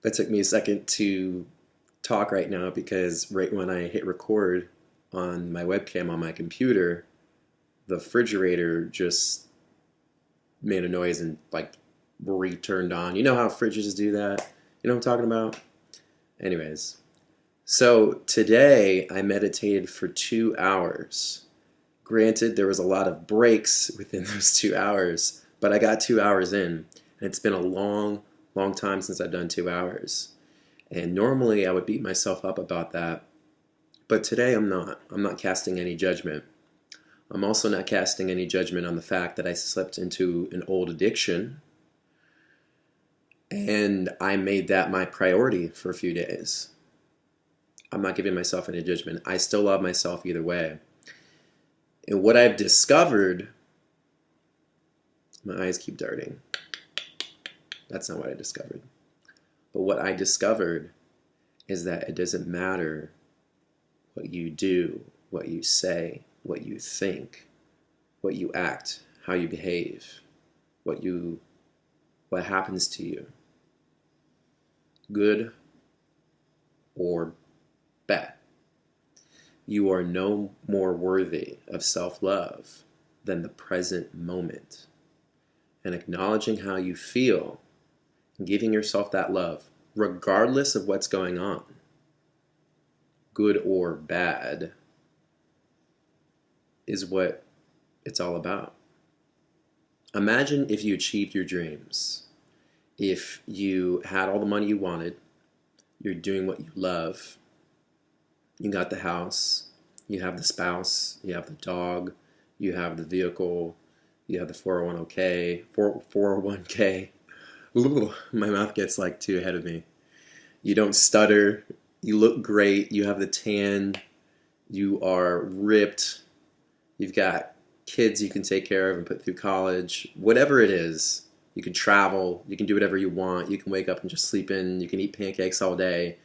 It took me a second to talk right now because right when I hit record on my webcam on my computer, the refrigerator just made a noise and like returned on. You know how fridges do that? You know what I'm talking about? Anyways, so today I meditated for 2 hours. Granted, there was a lot of breaks within those 2 hours, but I got 2 hours in, and it's been a long, long time since I've done 2 hours. And normally I would beat myself up about that, but today I'm not. I'm not casting any judgment. I'm also not casting any judgment on the fact that I slipped into an old addiction and I made that my priority for a few days. I'm not giving myself any judgment. I still love myself either way. And what I've discovered, my eyes keep darting. That's not what I discovered. But what I discovered is that it doesn't matter what you do, what you say, what you think, what you act, how you behave, what happens to you, good or bad. You are no more worthy of self-love than the present moment. And acknowledging how you feel and giving yourself that love, regardless of what's going on, good or bad, is what it's all about. Imagine if you achieved your dreams. If you had all the money you wanted, you're doing what you love, you got the house, you have the spouse, you have the dog, you have the vehicle, you have the 401k, 401k. Ooh, my mouth gets like too ahead of me. You don't stutter, you look great, you have the tan, you are ripped, you've got kids you can take care of and put through college, whatever it is. You can travel, you can do whatever you want, you can wake up and just sleep in, you can eat pancakes all day,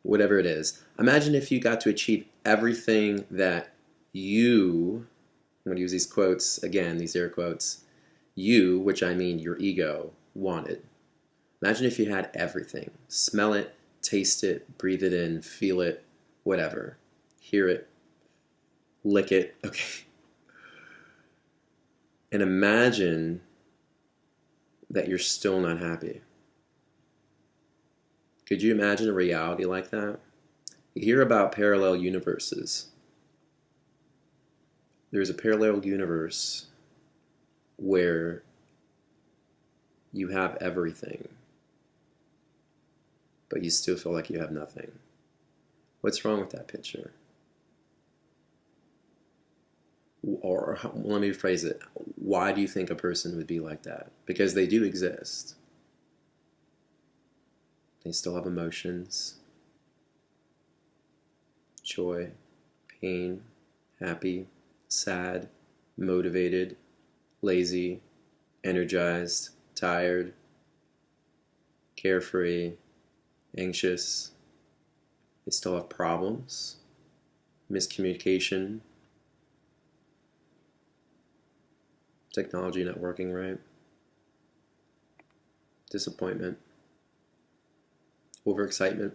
whatever it is. Imagine if you got to achieve everything that you, I'm going to use these quotes again, these air quotes, you, which I mean your ego, wanted. Imagine if you had everything. Smell it, taste it, breathe it in, feel it, whatever. Hear it, lick it, okay. And imagine that you're still not happy. Could you imagine a reality like that? You hear about parallel universes. There's a parallel universe where you have everything, but you still feel like you have nothing. What's wrong with that picture? Or let me rephrase it. Why do you think a person would be like that? Because they do exist. They still have emotions, joy, pain, happy, sad, motivated, lazy, energized, tired, carefree, anxious. They still have problems, miscommunication, technology not working right, disappointment, overexcitement,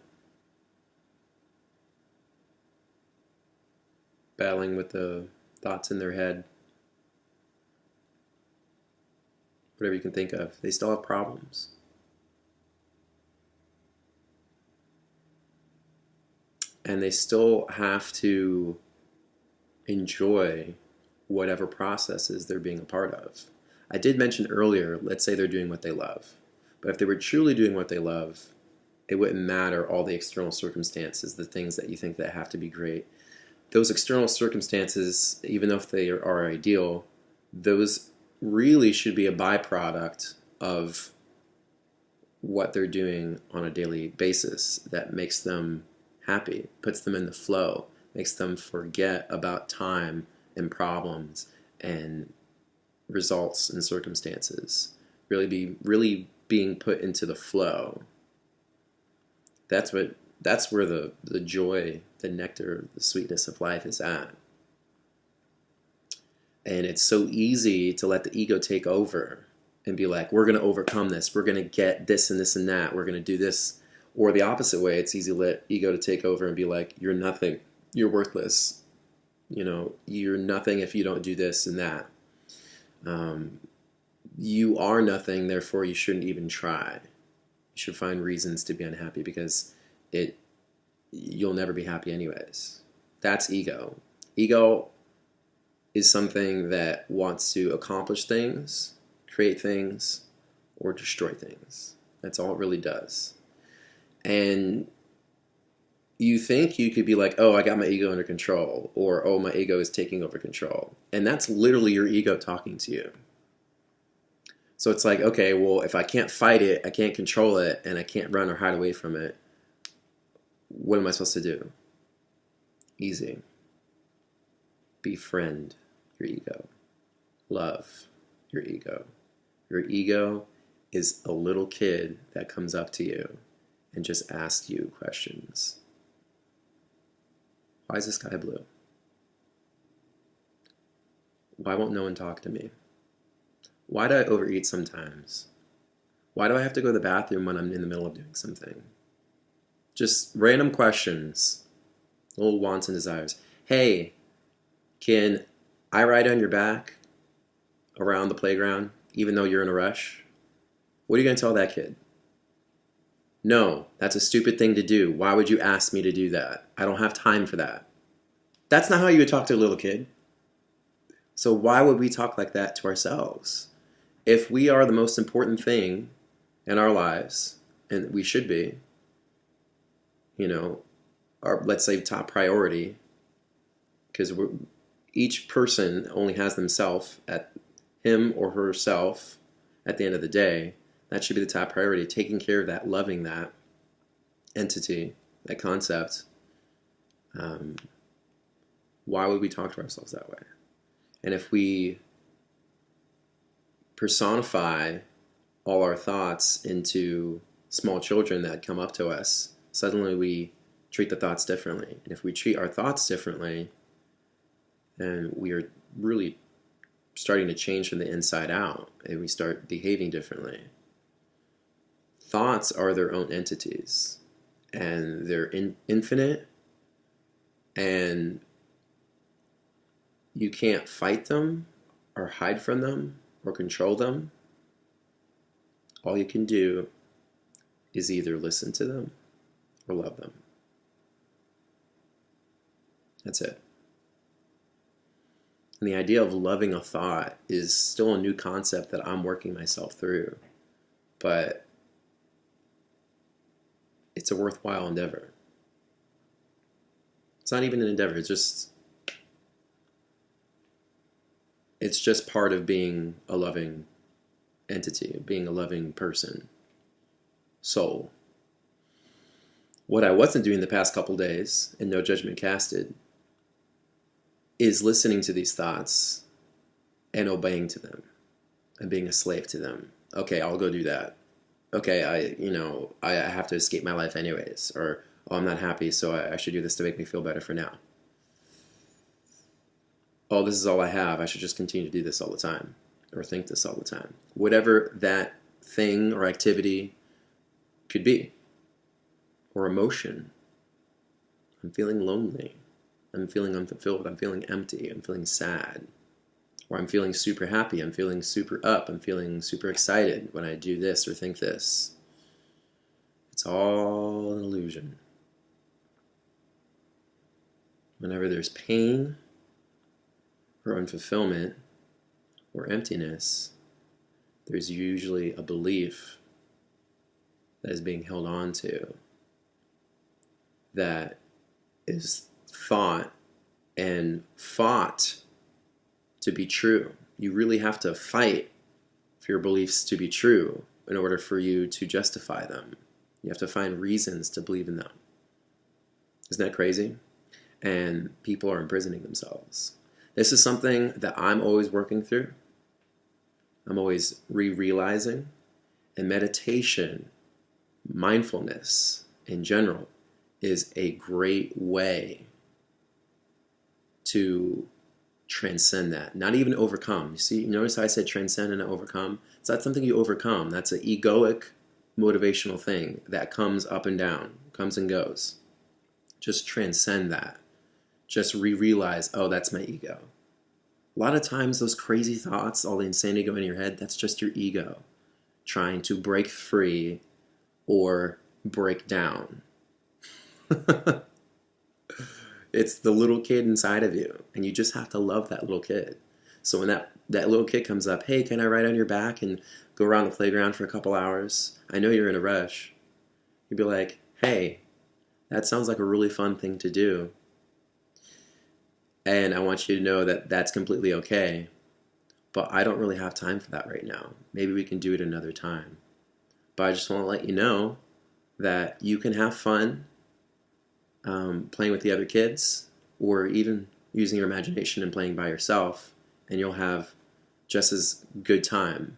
battling with the thoughts in their head, whatever you can think of. They still have problems. And they still have to enjoy whatever processes they're being a part of. I did mention earlier, let's say they're doing what they love. But if they were truly doing what they love, it wouldn't matter all the external circumstances, the things that you think that have to be great. Those external circumstances, even though if they are ideal, those really should be a byproduct of what they're doing on a daily basis that makes them happy, puts them in the flow, makes them forget about time and problems and results and circumstances. Really being put into the flow. That's where the joy, the nectar, the sweetness of life is at. And it's so easy to let the ego take over and be like, we're going to overcome this. We're going to get this and this and that. We're going to do this. Or the opposite way, it's easy to let ego to take over and be like, you're nothing, you're worthless, you're nothing if you don't do this and that. You are nothing, therefore you shouldn't even try. You should find reasons to be unhappy because you'll never be happy anyways. That's ego. Ego is something that wants to accomplish things, create things, or destroy things. That's all it really does. And you think you could be like, oh, I got my ego under control, or oh, my ego is taking over control. And that's literally your ego talking to you. So it's like, okay, well, if I can't fight it, I can't control it, and I can't run or hide away from it, what am I supposed to do? Easy. Befriend your ego. Love your ego. Your ego is a little kid that comes up to you and just asks you questions. Why is the sky blue? Why won't no one talk to me? Why do I overeat sometimes? Why do I have to go to the bathroom when I'm in the middle of doing something? Just random questions. Little wants and desires. Hey, can I ride on your back around the playground even though you're in a rush? What are you going to tell that kid? No, that's a stupid thing to do. Why would you ask me to do that? I don't have time for that. That's not how you would talk to a little kid. So why would we talk like that to ourselves? If we are the most important thing in our lives, and we should be, our, let's say, top priority, because each person only has themselves at him or herself at the end of the day. That should be the top priority, taking care of that, loving that entity, that concept. Why would we talk to ourselves that way? And if we personify all our thoughts into small children that come up to us, suddenly we treat the thoughts differently. And if we treat our thoughts differently, then we are really starting to change from the inside out, and we start behaving differently. Thoughts are their own entities, and they're infinite, and you can't fight them or hide from them or control them. All you can do is either listen to them or love them. That's it. And the idea of loving a thought is still a new concept that I'm working myself through, but it's a worthwhile endeavor. It's not even an endeavor, it's just part of being a loving entity, being a loving person, soul. What I wasn't doing the past couple days, and no judgment casted, is listening to these thoughts and obeying to them and being a slave to them. Okay, I'll go do that. Okay, I have to escape my life anyways. Or, oh, I'm not happy, so I should do this to make me feel better for now. Oh, this is all I have. I should just continue to do this all the time or think this all the time. Whatever that thing or activity could be, or emotion. I'm feeling lonely. I'm feeling unfulfilled. I'm feeling empty. I'm feeling sad. Or I'm feeling super happy. I'm feeling super up. I'm feeling super excited when I do this or think this. It's all an illusion. Whenever there's pain or unfulfillment or emptiness, there's usually a belief that is being held on to that is thought and fought to be true. You really have to fight for your beliefs to be true in order for you to justify them. You have to find reasons to believe in them. Isn't that crazy? And people are imprisoning themselves. This is something that I'm always working through. I'm always realizing. And meditation, mindfulness in general, is a great way to transcend that. Not even overcome. You see, notice how I said transcend and not overcome? It's not something you overcome. That's an egoic motivational thing that comes up and down, comes and goes. Just transcend that. Just realize, oh, that's my ego. A lot of times those crazy thoughts, all the insanity going in your head, that's just your ego trying to break free or break down. It's the little kid inside of you, and you just have to love that little kid. So when that little kid comes up, hey, can I ride on your back and go around the playground for a couple hours? I know you're in a rush. You'd be like, hey, that sounds like a really fun thing to do. And I want you to know that that's completely okay. But I don't really have time for that right now. Maybe we can do it another time. But I just want to let you know that you can have fun playing with the other kids, or even using your imagination and playing by yourself, and you'll have just as good time.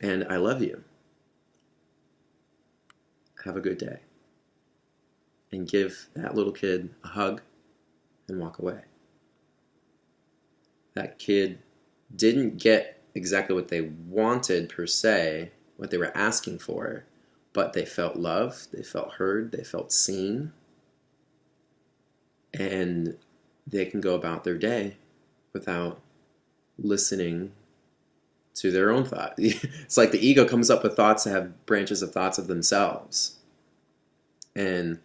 And I love you. Have a good day. And give that little kid a hug and walk away. That kid didn't get exactly what they wanted per se, what they were asking for, but they felt loved, they felt heard, they felt seen, and they can go about their day without listening to their own thought. It's like the ego comes up with thoughts that have branches of thoughts of themselves. And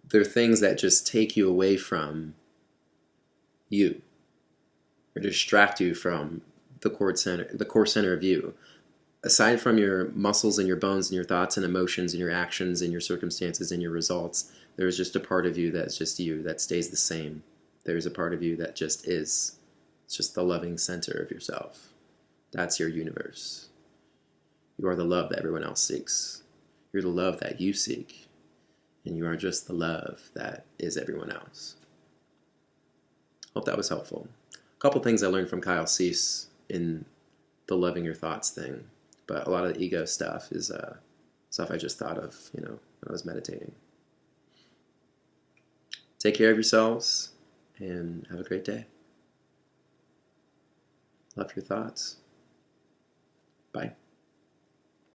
they're things that just take you away from you, or distract you from the core center of you. Aside from your muscles and your bones and your thoughts and emotions and your actions and your circumstances and your results, there's just a part of you that's just you, that stays the same. There's a part of you that just is. It's just the loving center of yourself. That's your universe. You are the love that everyone else seeks. You're the love that you seek. And you are just the love that is everyone else. Hope that was helpful. A couple things I learned from Kyle Cease in the loving your thoughts thing. But a lot of the ego stuff is stuff I just thought of, when I was meditating. Take care of yourselves and have a great day. Love your thoughts. Bye.